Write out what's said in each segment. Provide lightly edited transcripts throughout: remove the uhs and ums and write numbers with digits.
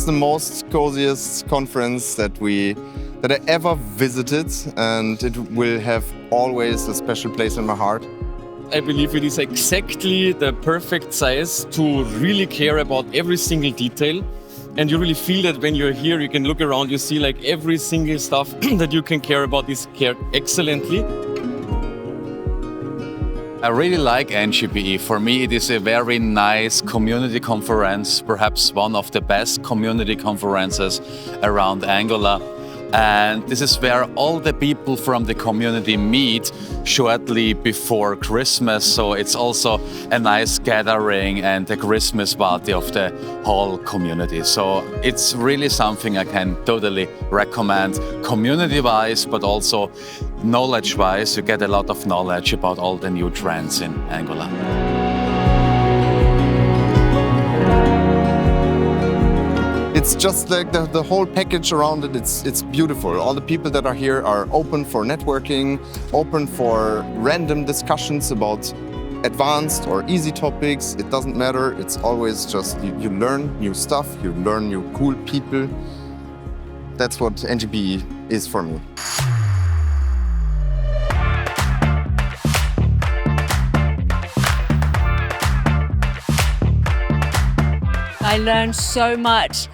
it's the most coziest conference that I ever visited, and it will have always a special place in my heart. I believe it is exactly the perfect size to really care about every single detail. And you really feel that when you're here, you can look around, you see like every single stuff that you can care about is cared excellently. I really like NGBE. For me, it is a very nice community conference, perhaps one of the best community conferences around Angola. And this is where all the people from the community meet shortly before Christmas. So it's also a nice gathering and a Christmas party of the whole community. So it's really something I can totally recommend community-wise, but also knowledge-wise. You get a lot of knowledge about all the new trends in Angola. It's just like the whole package around it, it's beautiful. All the people that are here are open for networking, open for random discussions about advanced or easy topics. It doesn't matter, it's always just you learn new stuff, you learn new cool people. That's what NGBE is for me. I learned so much.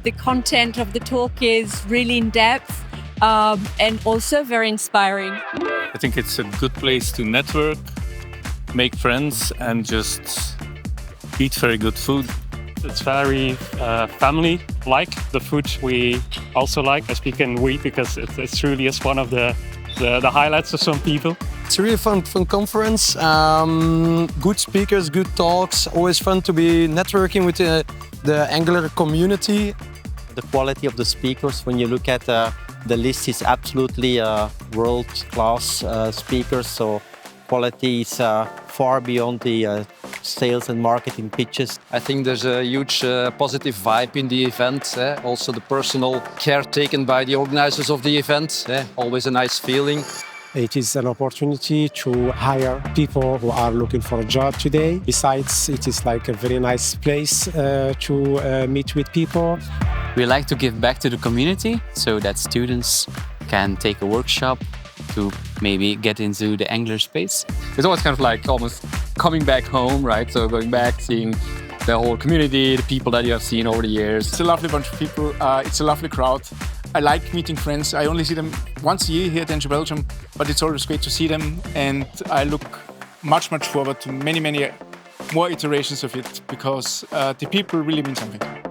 The content of the talk is really in depth and also very inspiring. I think it's a good place to network, make friends and just eat very good food. It's very family-like. The food we also like. I speak in we because it truly is one of the highlights for some people. It's a really fun conference. Good speakers, good talks. Always fun to be networking with the Angular community. The quality of the speakers, when you look at the list, is absolutely world-class speakers. So quality is far beyond the sales and marketing pitches. I think there's a huge positive vibe in the event. Also the personal care taken by the organizers of the event. Always a nice feeling. It is an opportunity to hire people who are looking for a job today. Besides, it is like a very nice place to meet with people. We like to give back to the community so that students can take a workshop to maybe get into the Angular space. It's always kind of like almost coming back home, right? So going back, seeing the whole community, the people that you have seen over the years. It's a lovely bunch of people. It's a lovely crowd. I like meeting friends. I only see them once a year here at NG Belgium, but it's always great to see them. And I look much forward to many more iterations of it because the people really mean something.